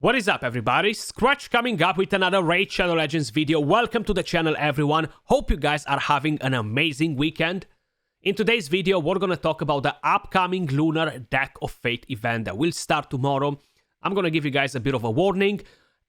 What is up, everybody? Skratch coming up with another Raid Shadow Legends video. Welcome to the channel, everyone. Hope you guys are having an amazing weekend. In today's video, we're gonna talk about the upcoming Lunar Deck of Fate event that will start tomorrow. I'm gonna give you guys a bit of a warning,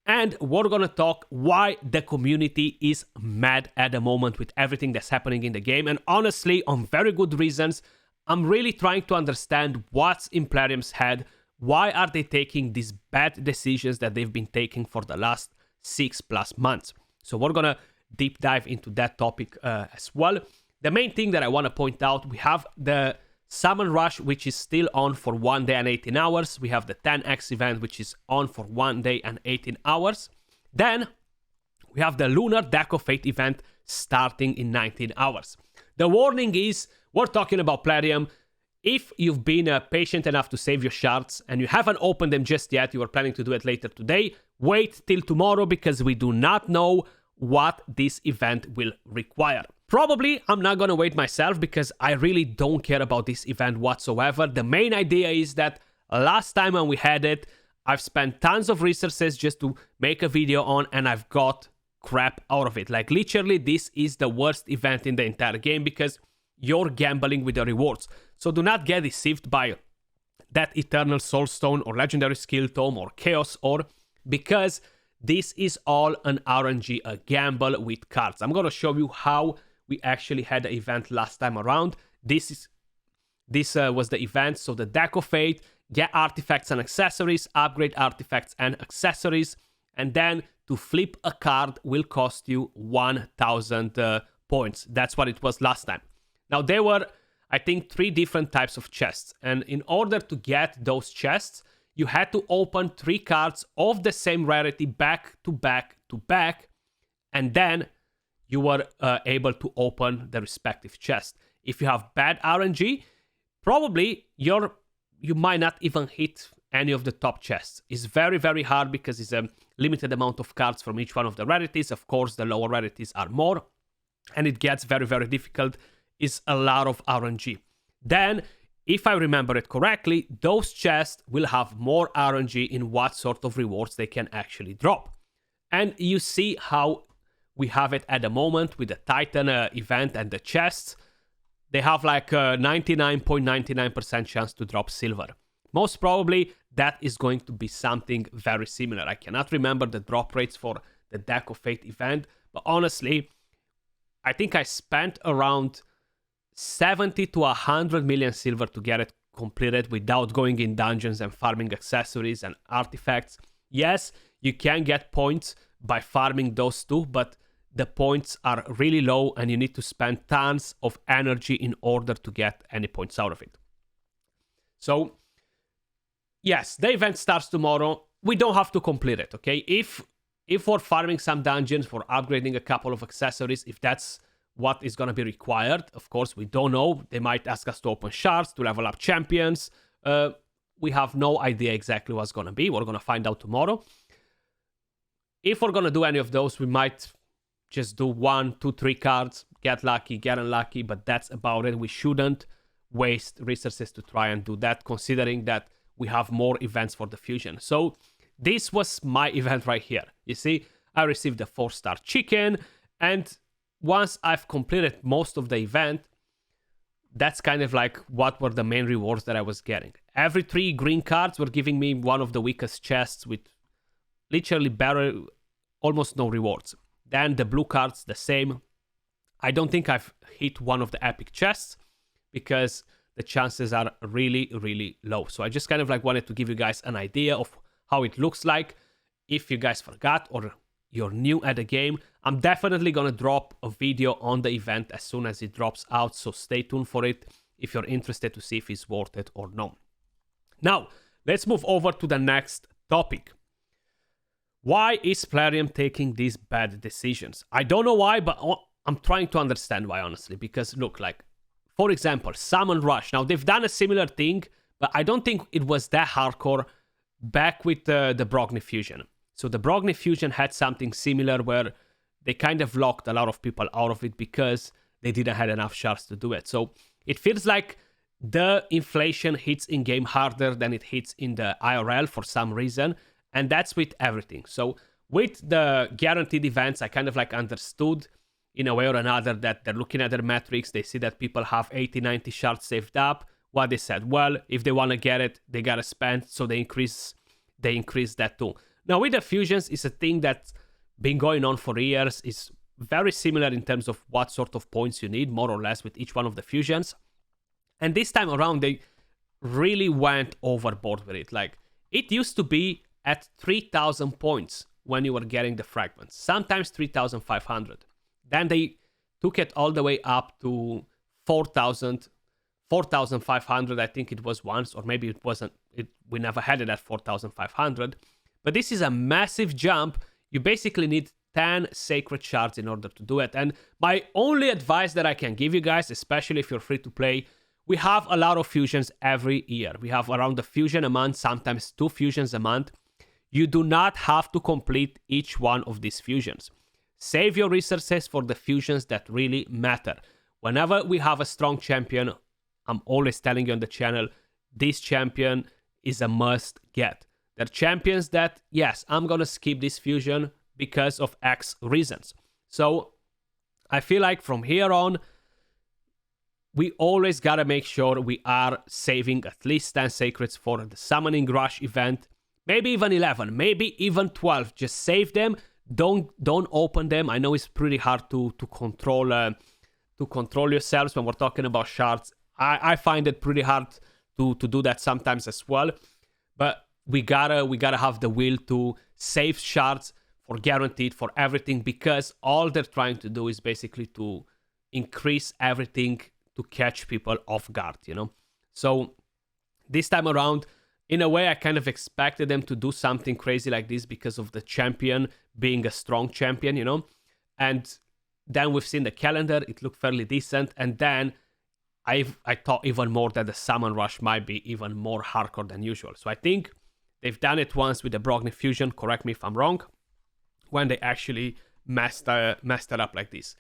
and we're gonna talk why the community is mad at the moment with everything that's happening in the game. And honestly, on very good reasons, I'm really trying to understand what's in Plarium's head. Why are they taking these bad decisions that they've been taking for the last 6+ months? So we're gonna deep dive into that topic as well. The main thing that I want to point out, we have the Summon Rush, which is still on for 1 day and 18 hours. We have the 10x event, which is on for 1 day and 18 hours. Then we have the Lunar Deck of Fate event starting in 19 hours. The warning is, we're talking about Plarium. If you've been patient enough to save your shards and you haven't opened them just yet, you are planning to do it later today, wait till tomorrow because we do not know what this event will require. Probably I'm not gonna wait myself because I really don't care about this event whatsoever. The main idea is that last time when we had it, I've spent tons of resources just to make a video on, and I've got crap out of it. Like literally, this is the worst event in the entire game because you're gambling with the rewards. So do not get deceived by that Eternal Soulstone or Legendary Skill Tome or Chaos Ore, because this is all an RNG, a gamble with cards. I'm gonna show you how we actually had the event last time around. This was the event. So the Deck of Fate, get artifacts and accessories, upgrade artifacts and accessories, and then to flip a card will cost you 1,000 points. That's what it was last time. Now there were, I think, 3 different types of chests, and in order to get those chests, you had to open 3 cards of the same rarity back to back to back, and then you were able to open the respective chest. If you have bad RNG, probably you might not even hit any of the top chests. It's very, very hard because it's a limited amount of cards from each one of the rarities. Of course, the lower rarities are more, and it gets very, very difficult. It's a lot of RNG. Then, if I remember it correctly, those chests will have more RNG in what sort of rewards they can actually drop. And you see how we have it at the moment with the Titan event and the chests. They have like a 99.99% chance to drop silver. Most probably that is going to be something very similar. I cannot remember the drop rates for the Deck of Fate event, but honestly, I think I spent around 70 to 100 million silver to get it completed without going in dungeons and farming accessories and artifacts. Yes, you can get points by farming those too, but the points are really low and you need to spend tons of energy in order to get any points out of it. So, yes, the event starts tomorrow. We don't have to complete it, okay? If we're farming some dungeons, for upgrading a couple of accessories, if that's what is going to be required, of course, we don't know. They might ask us to open shards, to level up champions. We have no idea exactly what's going to be. We're going to find out tomorrow. If we're going to do any of those, we might just do 1, 2, 3 cards, get lucky, get unlucky, but that's about it. We shouldn't waste resources to try and do that, considering that we have more events for the fusion. So this was my event right here. You see, I received the 4-star chicken, and once I've completed most of the event, that's kind of like what were the main rewards that I was getting. Every 3 green cards were giving me one of the weakest chests with literally almost no rewards. Then the blue cards, the same. I don't think I've hit one of the epic chests because the chances are really, really low. So I just kind of like wanted to give you guys an idea of how it looks like. If you guys forgot or you're new at the game, I'm definitely gonna drop a video on the event as soon as it drops out, so stay tuned for it if you're interested to see if it's worth it or not. Now, let's move over to the next topic. Why is Plarium taking these bad decisions? I don't know why, but I'm trying to understand why, honestly, because look, like, for example, Summon Rush. Now, they've done a similar thing, but I don't think it was that hardcore back with the Brogni Fusion. So the Brogni Fusion had something similar where they kind of locked a lot of people out of it because they didn't have enough shards to do it. So it feels like the inflation hits in-game harder than it hits in the IRL for some reason. And that's with everything. So with the guaranteed events, I kind of like understood in a way or another that they're looking at their metrics. They see that people have 80, 90 shards saved up. What they said, well, if they want to get it, they got to spend. So they increase that too. Now with the fusions, it's a thing that's been going on for years. It's very similar in terms of what sort of points you need, more or less, with each one of the fusions. And this time around, they really went overboard with it. Like, it used to be at 3,000 points when you were getting the fragments, sometimes 3,500. Then they took it all the way up to 4,000, 4,500, I think it was once, or maybe it wasn't. We never had it at 4,500. But this is a massive jump. You basically need 10 sacred shards in order to do it. And my only advice that I can give you guys, especially if you're free to play, we have a lot of fusions every year. We have around a fusion a month, sometimes 2 fusions a month. You do not have to complete each one of these fusions. Save your resources for the fusions that really matter. Whenever we have a strong champion, I'm always telling you on the channel, this champion is a must get. There are champions that, yes, I'm going to skip this fusion because of X reasons. So I feel like from here on, we always got to make sure we are saving at least 10 sacreds for the Summoning Rush event. Maybe even 11, maybe even 12. Just save them. Don't open them. I know it's pretty hard to control yourselves when we're talking about shards. I find it pretty hard to do that sometimes as well. But we gotta have the will to save shards for guaranteed for everything, because all they're trying to do is basically to increase everything to catch people off guard, you know? So this time around, in a way, I kind of expected them to do something crazy like this because of the champion being a strong champion, you know? And then we've seen the calendar, it looked fairly decent, and then I thought even more that the Summon Rush might be even more hardcore than usual. So I think they've done it once with the Brogni Fusion, correct me if I'm wrong, when they actually messed it up like this.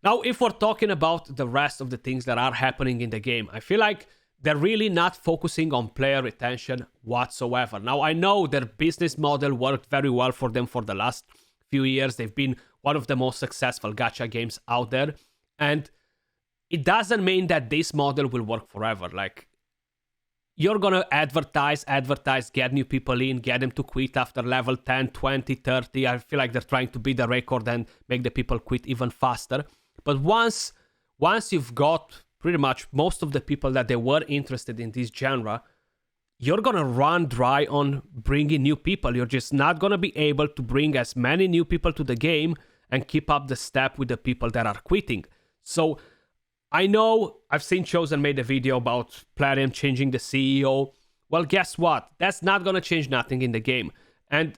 Now, if we're talking about the rest of the things that are happening in the game, I feel like they're really not focusing on player retention whatsoever. Now, I know their business model worked very well for them for the last few years. They've been one of the most successful gacha games out there. And it doesn't mean that this model will work forever. Like, you're going to advertise, get new people in, get them to quit after level 10, 20, 30. I feel like they're trying to beat the record and make the people quit even faster. But once you've got pretty much most of the people that they were interested in this genre, you're going to run dry on bringing new people. You're just not going to be able to bring as many new people to the game and keep up the step with the people that are quitting. So I know I've seen Chosen made a video about Plarium changing the CEO. Well, guess what? That's not going to change nothing in the game. And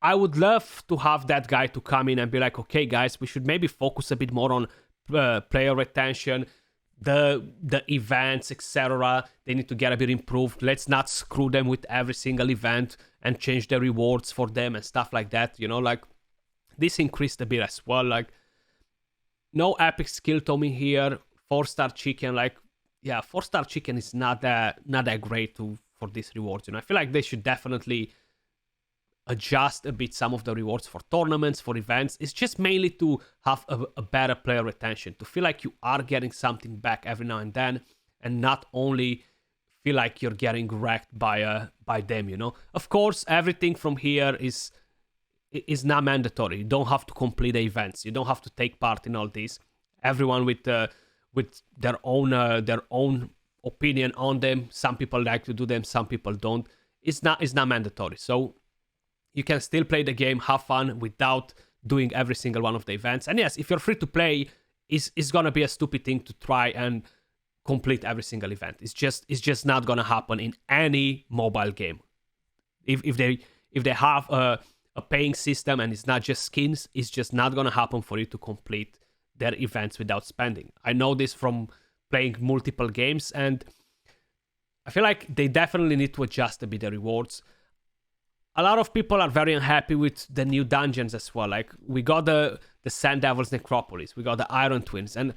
I would love to have that guy to come in and be like, okay, guys, we should maybe focus a bit more on player retention, the events, etc. They need to get a bit improved. Let's not screw them with every single event and change the rewards for them and stuff like that. You know, like, this increased a bit as well. Like, no epic skill tome here. 4-star chicken, like, yeah, 4-star chicken is not that great for these rewards. You know, I feel like they should definitely adjust a bit some of the rewards for tournaments, for events. It's just mainly to have a better player retention, to feel like you are getting something back every now and then, and not only feel like you're getting wrecked by them, you know. Of course, everything from here is not mandatory. You don't have to complete the events. You don't have to take part in all this. Everyone with their own opinion on them. Some people like to do them, some people don't. It's not mandatory. So you can still play the game, have fun without doing every single one of the events. And yes, if you're free to play, it's gonna be a stupid thing to try and complete every single event. It's just not gonna happen in any mobile game. If they have a paying system and it's not just skins, it's just not gonna happen for you to complete their events without spending. I know this from playing multiple games, and I feel like they definitely need to adjust a bit the rewards. A lot of people are very unhappy with the new dungeons as well. Like, we got the Sand Devil's Necropolis, we got the Iron Twins, and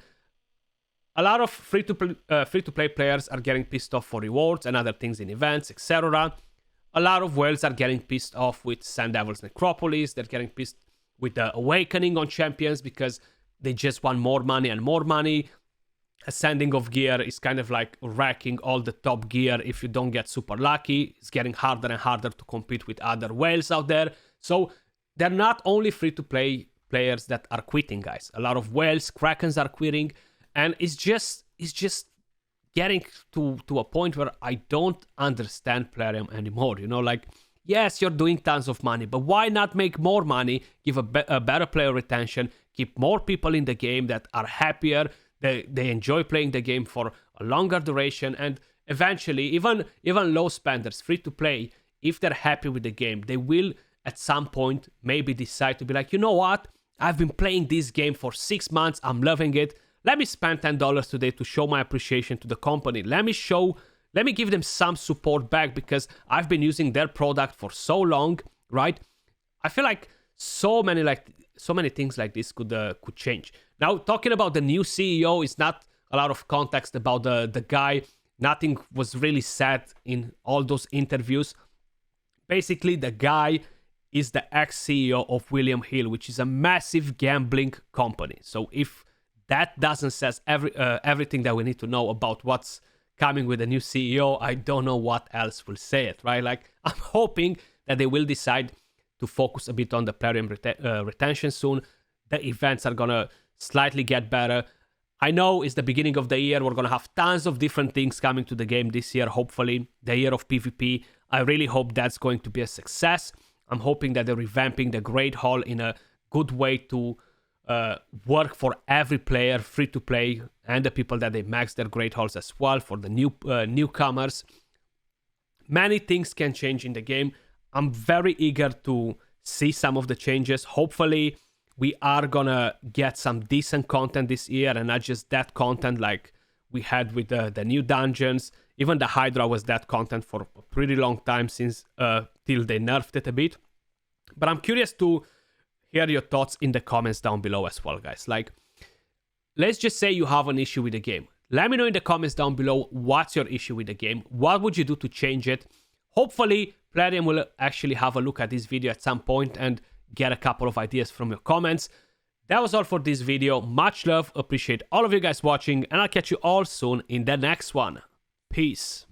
a lot of free to play players are getting pissed off for rewards and other things in events, etc. a lot of whales are getting pissed off with Sand Devil's Necropolis. They're getting pissed with the Awakening on Champions because they just want more money and more money. Ascending of gear is kind of like wrecking all the top gear if you don't get super lucky. It's getting harder and harder to compete with other whales out there. So they're not only free-to-play players that are quitting, guys. A lot of whales, krakens are quitting, and it's just getting to a point where I don't understand Plarium anymore. You know, like, yes, you're doing tons of money, but why not make more money, give a better player retention, keep more people in the game that are happier, they enjoy playing the game for a longer duration, and eventually, even low spenders, free to play, if they're happy with the game, they will at some point maybe decide to be like, you know what, I've been playing this game for 6 months, I'm loving it, let me spend $10 today to show my appreciation to the company, let me give them some support back because I've been using their product for so long, right? I feel like so many things like this could change. Now, talking about the new CEO, is not a lot of context about the guy. Nothing was really said in all those interviews. Basically, the guy is the ex-CEO of William Hill, which is a massive gambling company. So if that doesn't say everything that we need to know about what's coming with a new CEO, I don't know what else will say it, right? Like, I'm hoping that they will decide to focus a bit on the Plarium retention soon. The events are gonna slightly get better. I know it's the beginning of the year. We're gonna have tons of different things coming to the game this year, hopefully. The year of PvP. I really hope that's going to be a success. I'm hoping that they're revamping the Great Hall in a good way to work for every player, free to play, and the people that they max their Great Halls as well, for the newcomers. Many things can change in the game. I'm very eager to see some of the changes. Hopefully, we are gonna get some decent content this year, and not just that content like we had with the new dungeons. Even the Hydra was that content for a pretty long time since till they nerfed it a bit. But I'm curious to hear your thoughts in the comments down below as well, guys. Like, let's just say you have an issue with the game. Let me know in the comments down below what's your issue with the game. What would you do to change it? Hopefully, Plarium will actually have a look at this video at some point and get a couple of ideas from your comments. That was all for this video. Much love. Appreciate all of you guys watching, and I'll catch you all soon in the next one. Peace.